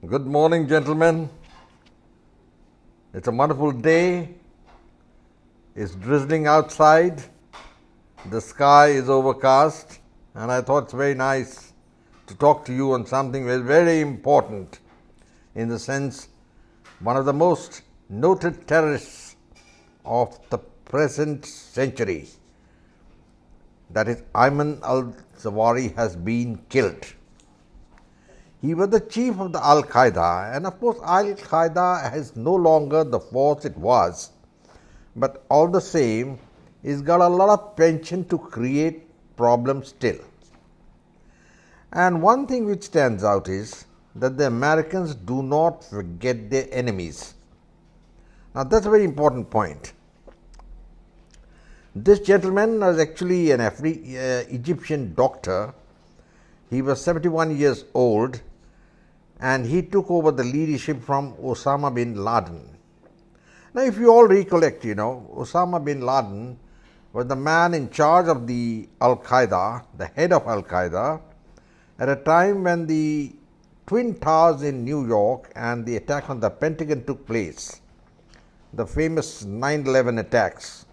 Good morning, gentlemen. It's a wonderful day. It's drizzling outside. The sky is overcast, and I thought it's very nice to talk to you on something very important in the sense one of the most noted terrorists of the present century, that is Ayman Al Zawahiri, has been killed. He was the chief of the Alqaeda, and of course Alqaeda has no longer the force it was, but all the same it's got a lot of penchant to create problems still. And one thing which stands out is that the Americans do not forget their enemies. Now that's a very important point. This gentleman was actually an Egyptian doctor. He was 71 years old, and he took over the leadership from Osama Bin Laden. Now, if you all recollect, Osama Bin Laden was the man in charge of the Al-Qaeda, the head of Al-Qaeda, at a time when the Twin Towers in New York and the attack on the Pentagon took place, the famous 9/11 attacks,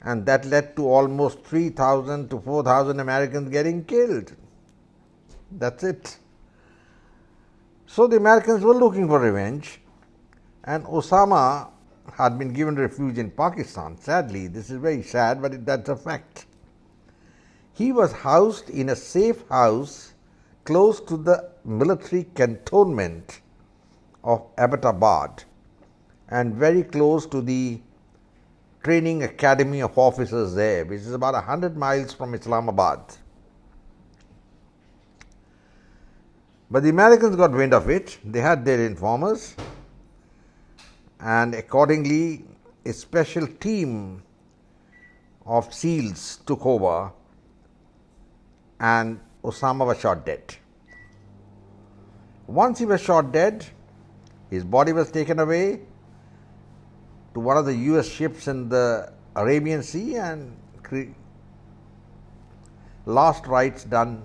and that led to almost 3,000 to 4,000 Americans getting killed. That's it. So the Americans were looking for revenge, and Osama had been given refuge in Pakistan. Sadly, this is very sad, but that's a fact. He was housed in a safe house close to the military cantonment of Abbottabad and very close to the training academy of officers there, which is about 100 miles from Islamabad. But the Americans got wind of it. They had their informers, and accordingly a special team of SEALs took over, and Osama was shot dead. Once he was shot dead, his body was taken away to one of the US ships in the Arabian Sea, and last rites done,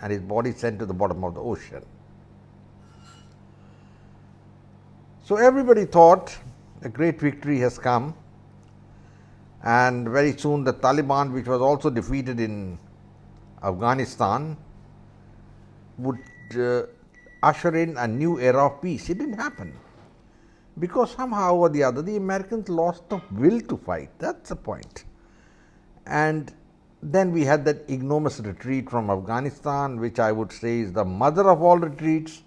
and his body sent to the bottom of the ocean. So everybody thought a great victory has come, and very soon the Taliban, which was also defeated in Afghanistan, would usher in a new era of peace. It didn't happen, because somehow or the other the Americans lost the will to fight. That's the point. And then we had that ignominious retreat from Afghanistan, which I would say is the mother of all retreats,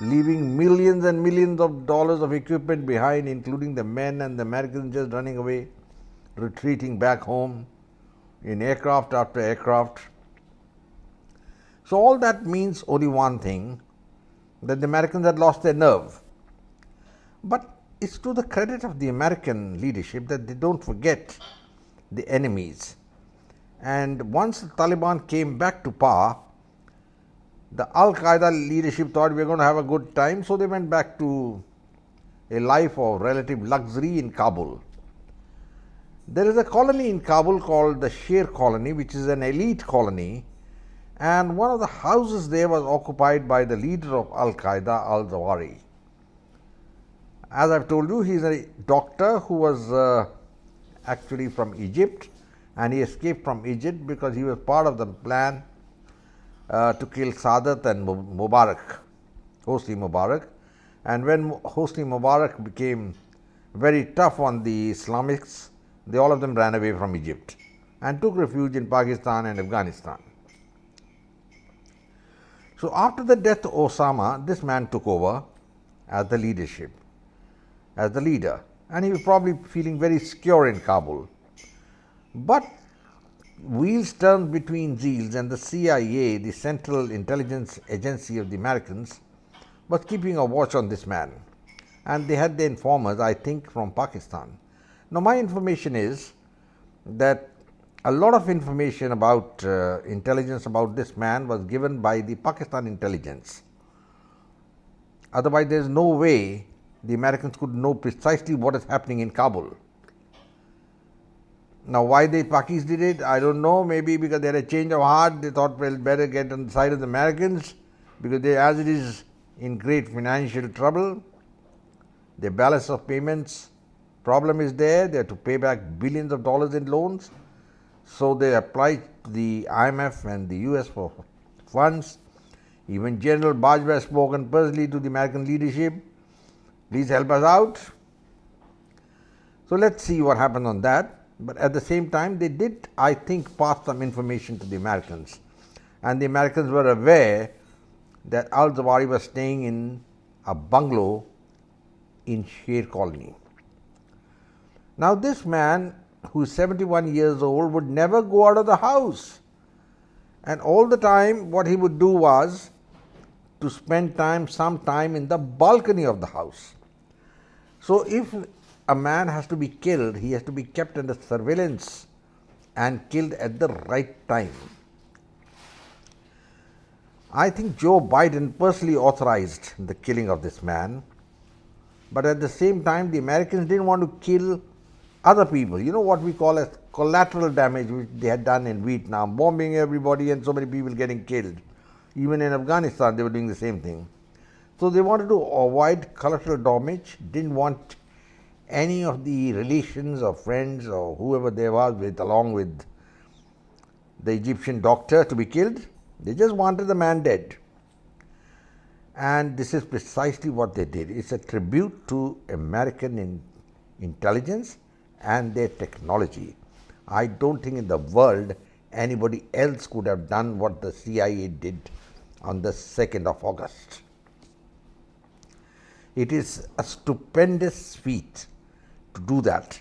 leaving millions and millions of dollars of equipment behind, including the men, and the Americans just running away, retreating back home in aircraft after aircraft. So all that means only one thing, that the Americans had lost their nerve. But it's to the credit of the American leadership that they don't forget the enemies. And once the Taliban came back to power, the Al-Qaeda leadership thought we are going to have a good time, so they went back to a life of relative luxury in Kabul. There is a colony in Kabul called the Sher colony, which is an elite colony, and one of the houses there was occupied by the leader of Al-Qaeda, Al Zawahiri. As I've told you, he is a doctor who was actually from Egypt, and he escaped from Egypt because he was part of the plan to kill Sadat and Mubarak, Hosni Mubarak. And when Hosni Mubarak became very tough on the Islamists, all of them ran away from Egypt and took refuge in Pakistan and Afghanistan. So after the death of Osama, this man took over as the leadership, as the leader, and he was probably feeling very secure in Kabul. But wheels turned between Zeals, and the CIA, the Central Intelligence Agency of the Americans, was keeping a watch on this man, and they had the informers, I think, from Pakistan. Now my information is that a lot of information about intelligence about this man was given by the Pakistan intelligence. Otherwise there is no way the Americans could know precisely what is happening in Kabul. Now, why the Pakis did it, I don't know. Maybe because they had a change of heart. They thought, well, better get on the side of the Americans, because they, as it is, in great financial trouble. Their balance of payments problem is there. They have to pay back billions of dollars in loans. So they applied to the IMF and the US for funds. Even General Bajwa has spoken personally to the American leadership. Please help us out. So let's see what happened on that. But at the same time, they did, I think, pass some information to the Americans. And the Americans were aware that Al Zawahiri was staying in a bungalow in Sher Colony. Now this man, who is 71 years old, would never go out of the house. And all the time what he would do was to spend some time in the balcony of the house. So if a man has to be killed, he has to be kept under surveillance and killed at the right time. I think Joe Biden personally authorized the killing of this man, but at the same time the Americans didn't want to kill other people. You know what we call as collateral damage, which they had done in Vietnam, bombing everybody and so many people getting killed. Even in Afghanistan they were doing the same thing. So they wanted to avoid collateral damage, didn't want any of the relations or friends or whoever they were with, along with the Egyptian doctor, to be killed. They just wanted the man dead. And this is precisely what they did. It's a tribute to American intelligence and their technology. I don't think in the world anybody else could have done what the CIA did on the 2nd of August. It is a stupendous feat to do that.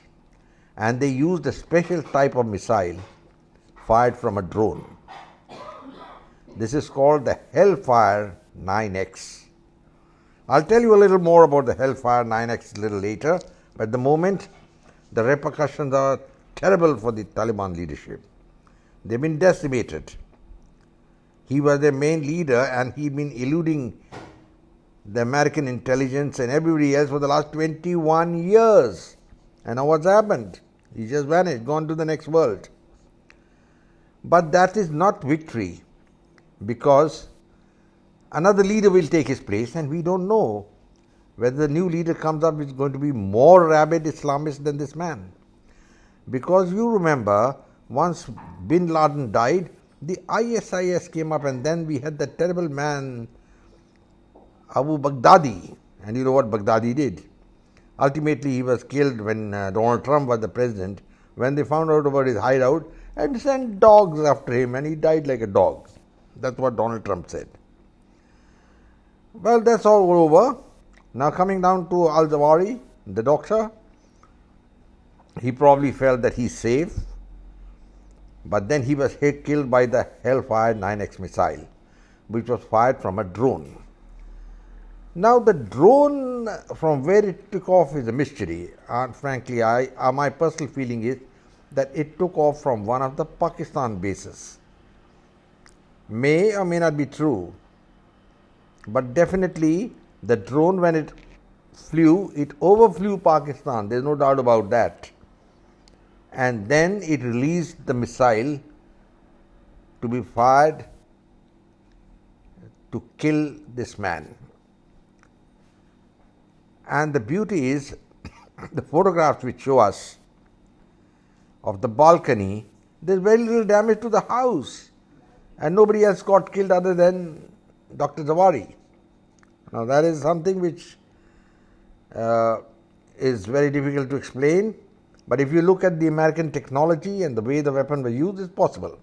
And they used a special type of missile fired from a drone. This is called the Hellfire 9X. I'll tell you a little more about the Hellfire 9X a little later, but at the moment the repercussions are terrible for the Taliban leadership. They've been decimated. He was their main leader and he'd been eluding the American intelligence and everybody else for the last 21 years. And now what's happened? He just vanished, gone to the next world. But that is not victory, because another leader will take his place and we don't know whether the new leader comes up is going to be more rabid Islamist than this man. Because you remember, once Bin Laden died, the ISIS came up and then we had that terrible man Abu Baghdadi, and you know what Baghdadi did. Ultimately he was killed when Donald Trump was the president, when they found out about his hideout and sent dogs after him and he died like a dog. That's what Donald Trump said. Well, that's all over. Now coming down to Al Zawahiri, the doctor, he probably felt that he's safe, but then he was killed by the Hellfire 9X missile, which was fired from a drone. Now the drone, from where it took off, is a mystery, and frankly my personal feeling is that it took off from one of the Pakistan bases. May or may not be true, but definitely the drone, when it flew, it overflew Pakistan, there is no doubt about that, and then it released the missile to be fired to kill this man. And the beauty is, the photographs which show us of the balcony, there is very little damage to the house and nobody else got killed other than Dr. Zawahiri. Now that is something which is very difficult to explain, but if you look at the American technology and the way the weapon was used, it's possible.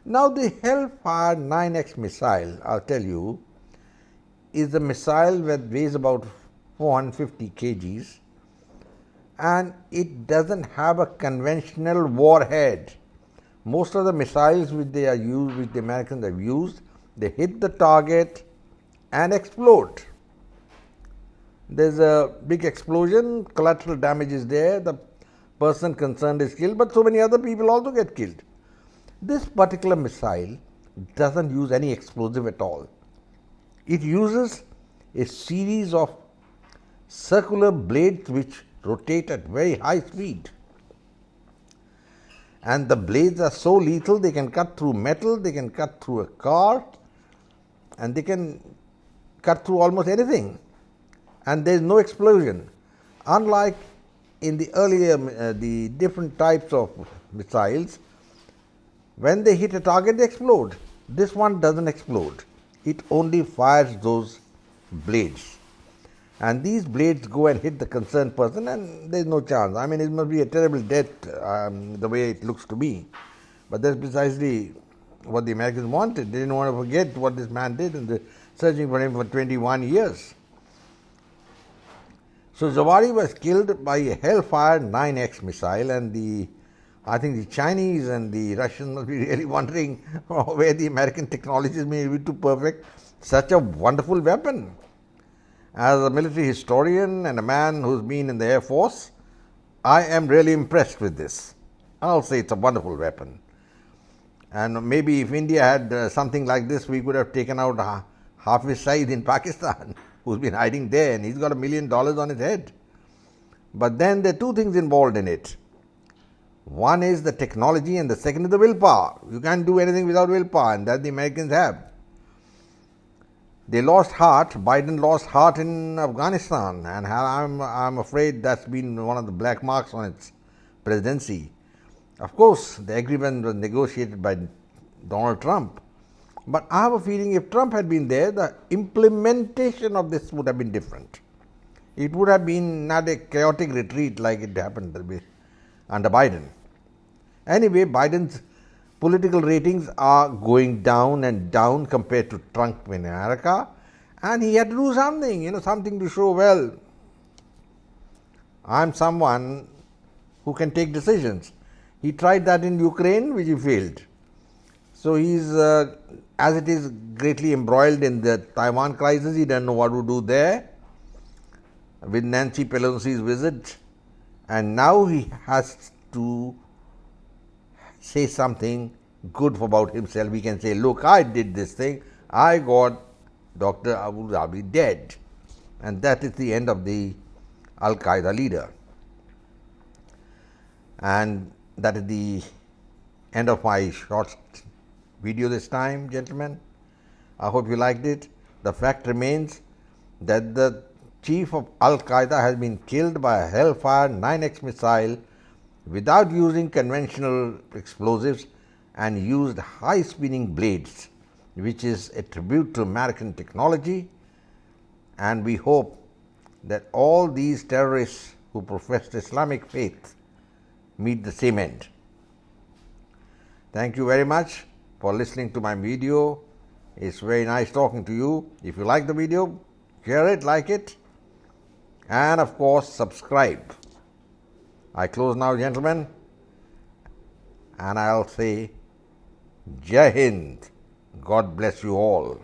Now the Hellfire 9X missile, I'll tell you, is a missile that weighs about 450 kgs, and it doesn't have a conventional warhead. Most of the missiles which the Americans have used, they hit the target and explode. There's a big explosion, collateral damage is there, the person concerned is killed, but so many other people also get killed. This particular missile doesn't use any explosive at all. It uses a series of circular blades which rotate at very high speed. And the blades are so lethal, they can cut through metal, they can cut through a car, and they can cut through almost anything, and there is no explosion. Unlike in the earlier, the different types of missiles, when they hit a target, they explode. This one doesn't explode. It only fires those blades. And these blades go and hit the concerned person, and there is no chance. I mean, it must be a terrible death, the way it looks to me. But that's precisely what the Americans wanted. They didn't want to forget what this man did, and they're searching for him for 21 years. So Zawahiri was killed by a Hellfire 9X missile, and I think the Chinese and the Russians must be really wondering where the American technologies may be to perfect such a wonderful weapon. As a military historian and a man who's been in the Air Force, I am really impressed with this. I'll say it's a wonderful weapon. And maybe if India had something like this, we could have taken out Hafiz Saeed in Pakistan, who's been hiding there, and he's got $1 million on his head. But then there are two things involved in it. One is the technology, and the second is the willpower. You can't do anything without willpower, and that the Americans have. They lost heart. Biden lost heart in Afghanistan, and I'm afraid that's been one of the black marks on its presidency. Of course, the agreement was negotiated by Donald Trump, but I have a feeling if Trump had been there, the implementation of this would have been different. It would have been not a chaotic retreat like it happened under Biden. Anyway, Biden's political ratings are going down and down compared to Trump in America, and he had to do something, something to show, well, I'm someone who can take decisions. He tried that in Ukraine, which he failed. So he's, as it is, greatly embroiled in the Taiwan crisis. He doesn't know what to do there with Nancy Pelosi's visit, and now he has to say something good about himself. He can say, look, I did this thing, I got Dr. Abu Dhabi dead. And that is the end of the Al-Qaeda leader. And that is the end of my short video this time, gentlemen. I hope you liked it. The fact remains that the chief of Al-Qaeda has been killed by a Hellfire 9X missile without using conventional explosives, and used high-spinning blades, which is a tribute to American technology. And we hope that all these terrorists who profess Islamic faith meet the same end. Thank you very much for listening to my video. It's very nice talking to you. If you like the video, share it, like it, and of course subscribe. I close now, gentlemen, and I'll say Jai Hind. God bless you all.